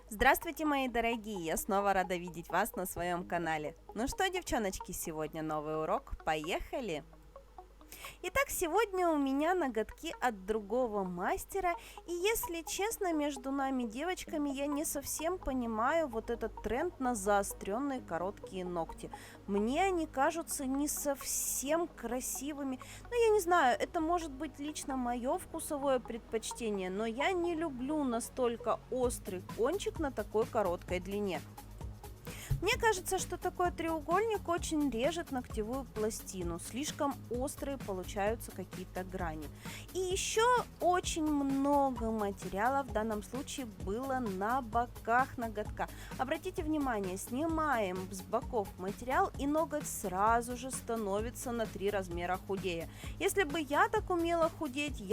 Здравствуйте, мои дорогие! Я снова рада видеть вас на своем канале. Ну что, девчоночки, сегодня новый урок. Поехали! Итак, сегодня у меня ноготки от другого мастера. И если честно, между нами, девочками, я не совсем понимаю вот этот тренд на заостренные короткие ногти. Мне они кажутся не совсем красивыми. Ну, я не знаю, это может быть лично мое вкусовое предпочтение, но я не люблю настолько острый кончик на такой короткой длине. Мне кажется, что такой треугольник очень режет ногтевую пластину, слишком острые получаются какие-то грани. И еще очень много материала в данном случае было на боках ноготка. Обратите внимание, снимаем с боков материал, и ноготь сразу же становится на 3 размера худее. Если бы я так умела худеть,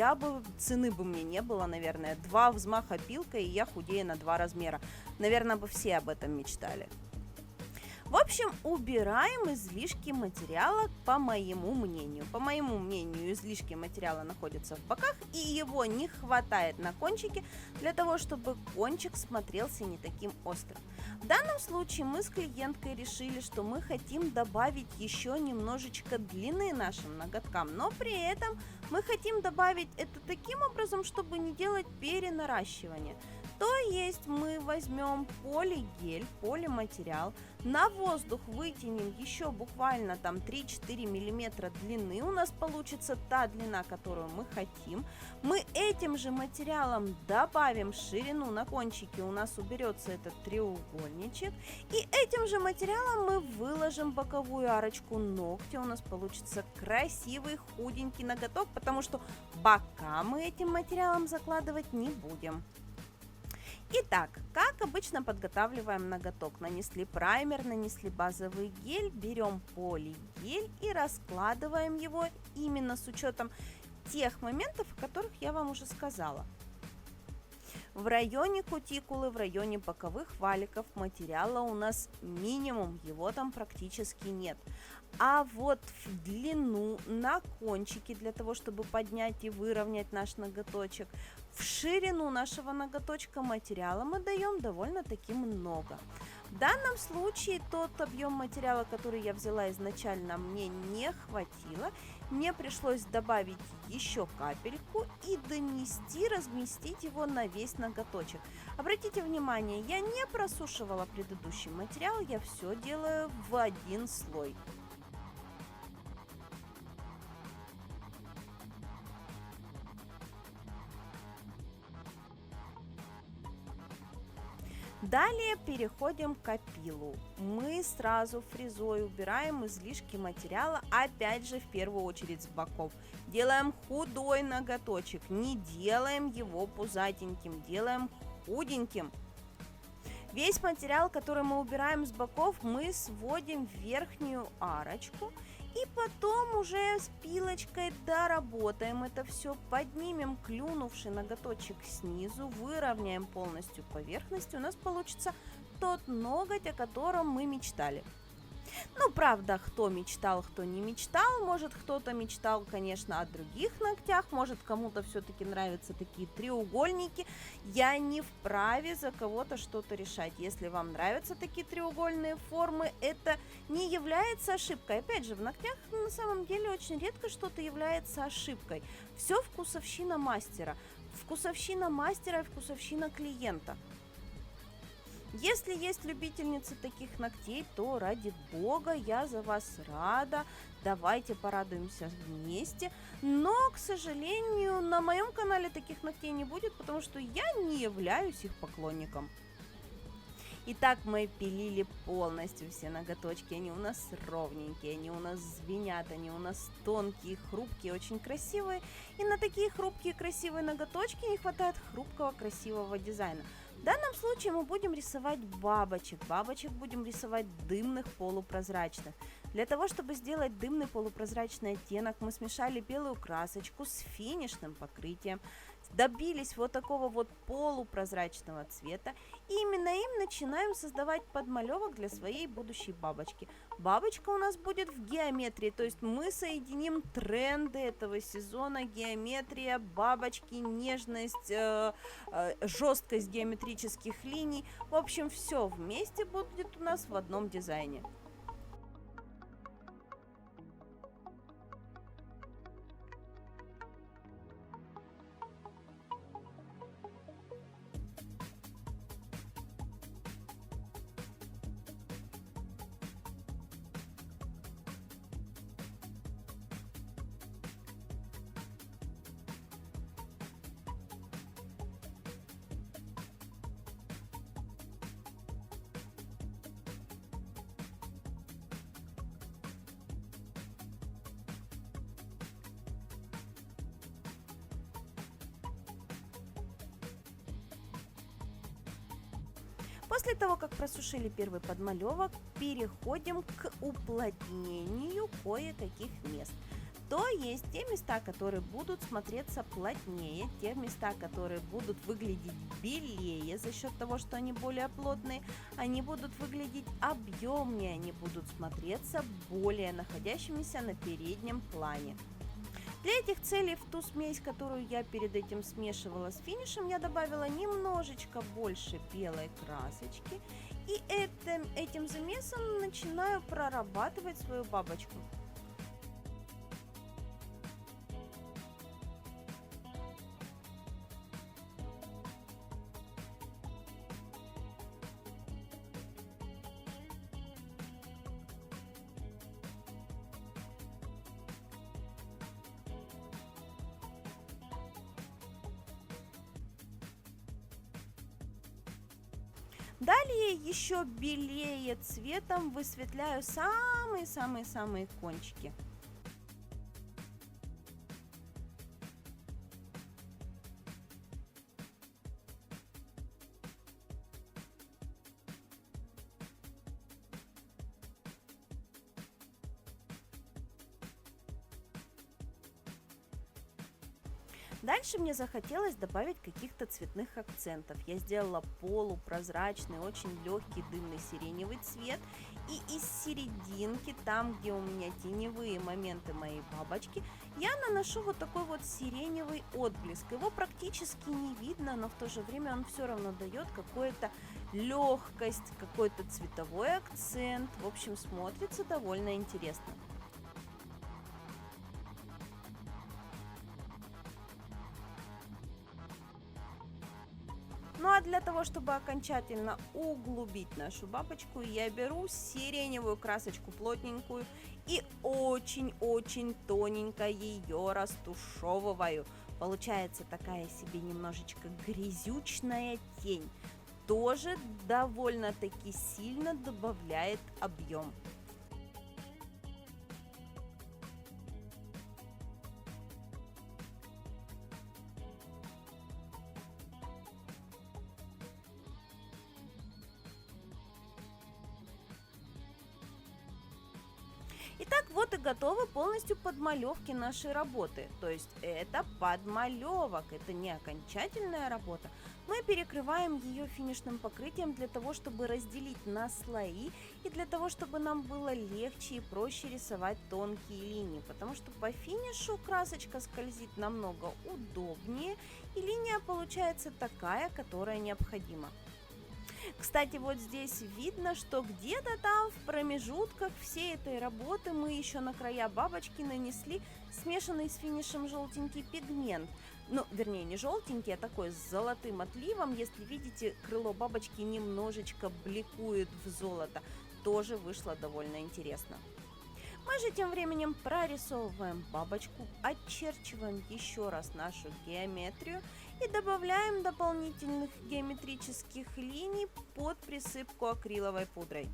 цены бы мне не было, наверное. 2 взмаха пилкой, и я худею на 2 размера. Наверное, бы все об этом мечтали. В общем, убираем излишки материала, по моему мнению. По моему мнению, излишки материала находятся в боках, и его не хватает на кончике для того, чтобы кончик смотрелся не таким острым. В данном случае мы с клиенткой решили, что мы хотим добавить еще немножечко длины нашим ноготкам, но при этом мы хотим добавить это таким образом, чтобы не делать перенаращивание. То есть мы возьмем полигель, полиматериал, на воздух вытянем еще буквально там 3-4 миллиметра длины, у нас получится та длина, которую мы хотим. Мы этим же материалом добавим ширину на кончике, у нас уберется этот треугольничек. И этим же материалом мы выложим боковую арочку ногтя, у нас получится красивый худенький ноготок, потому что бока мы этим материалом закладывать не будем. Итак, как обычно подготавливаем ноготок. Нанесли праймер, нанесли базовый гель, берем полигель и раскладываем его именно с учетом тех моментов, о которых я вам уже сказала. В районе кутикулы, в районе боковых валиков материала у нас минимум, его там практически нет. А вот в длину, на кончике, для того, чтобы поднять и выровнять наш ноготочек, в ширину нашего ноготочка материала мы даем довольно-таки много. В данном случае тот объем материала, который я взяла изначально, мне не хватило. Мне пришлось добавить еще капельку и донести, разместить его на весь ноготочек. Обратите внимание, я не просушивала предыдущий материал, я все делаю в один слой. Далее переходим к опилу. Мы сразу фрезой убираем излишки материала, опять же в первую очередь с боков. Делаем худой ноготочек, не делаем его пузатеньким, делаем худеньким. Весь материал, который мы убираем с боков, мы сводим в верхнюю арочку. И потом уже с пилочкой доработаем это все, поднимем клюнувший ноготочек снизу, выровняем полностью поверхность, и у нас получится тот ноготь, о котором мы мечтали. Ну, правда, кто мечтал, кто не мечтал, может, кто-то мечтал, конечно, о других ногтях, может, кому-то все-таки нравятся такие треугольники. Я не вправе за кого-то что-то решать. Если вам нравятся такие треугольные формы, это не является ошибкой. Опять же, в ногтях на самом деле очень редко что-то является ошибкой. Все вкусовщина мастера. Вкусовщина мастера и вкусовщина клиента. Если есть любительницы таких ногтей, то ради бога, я за вас рада. Давайте порадуемся вместе. Но, к сожалению, на моем канале таких ногтей не будет, потому что я не являюсь их поклонником. Итак, мы пилили полностью все ноготочки, они у нас ровненькие, они у нас звенят, они у нас тонкие, хрупкие, очень красивые. И на такие хрупкие, красивые ноготочки не хватает хрупкого, красивого дизайна. В данном случае мы будем рисовать бабочек. Бабочек будем рисовать дымных, полупрозрачных. Для того, чтобы сделать дымный полупрозрачный оттенок, мы смешали белую красочку с финишным покрытием. добились вот такого вот полупрозрачного цвета. И именно им начинаем создавать подмалевок для своей будущей бабочки. Бабочка у нас будет в геометрии, то есть мы соединим тренды этого сезона: геометрия, бабочки, нежность, жесткость геометрических линий. В общем, все вместе будет у нас в одном дизайне. После того, как просушили первый подмалевок, переходим к уплотнению кое-каких мест. То есть те места, которые будут смотреться плотнее, те места, которые будут выглядеть белее за счет того, что они более плотные, они будут выглядеть объемнее, они будут смотреться более находящимися на переднем плане. Для этих целей в ту смесь, которую я перед этим смешивала с финишем, я добавила немножечко больше белой красочки. И этим замесом начинаю прорабатывать свою бабочку. Далее еще белее цветом высветляю самые-самые-самые кончики. Дальше мне захотелось добавить каких-то цветных акцентов. Я сделала полупрозрачный, очень легкий дымный сиреневый цвет. И из серединки, там, где у меня теневые моменты моей бабочки, я наношу вот такой вот сиреневый отблеск. Его практически не видно, но в то же время он все равно дает какую-то легкость, какой-то цветовой акцент. В общем, смотрится довольно интересно. Ну а для того, чтобы окончательно углубить нашу бабочку, я беру сиреневую красочку плотненькую и очень-очень тоненько ее растушевываю. Получается такая себе немножечко грязючная тень. Тоже довольно-таки сильно добавляет объем. Итак, вот и готовы полностью подмалевки нашей работы. То есть это подмалевок, это не окончательная работа. Мы перекрываем ее финишным покрытием для того, чтобы разделить на слои и для того, чтобы нам было легче и проще рисовать тонкие линии. Потому что по финишу красочка скользит намного удобнее и линия получается такая, которая необходима. Кстати, вот здесь видно, что где-то там в промежутках всей этой работы мы еще на края бабочки нанесли смешанный с финишем желтенький пигмент. Ну, вернее, не желтенький, а такой с золотым отливом. Если видите, крыло бабочки немножечко бликует в золото. Тоже вышло довольно интересно. Мы же тем временем прорисовываем бабочку, очерчиваем еще раз нашу геометрию и добавляем дополнительных геометрических линий под присыпку акриловой пудрой.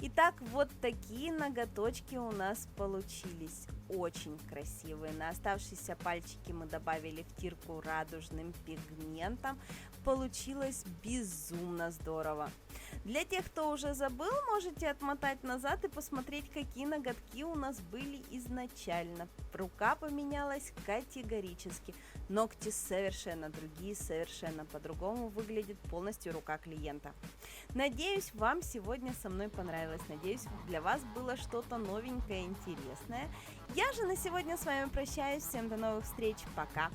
Итак, вот такие ноготочки у нас получились. Очень красивые. На оставшиеся пальчики мы добавили втирку радужным пигментом. Получилось безумно здорово. Для тех, кто уже забыл, можете отмотать назад и посмотреть, какие ноготки у нас были изначально. Рука поменялась категорически. Ногти совершенно другие, совершенно по-другому выглядит полностью рука клиента. Надеюсь, вам сегодня со мной понравилось. Надеюсь, для вас было что-то новенькое, интересное. Я же на сегодня с вами прощаюсь. Всем до новых встреч. Пока!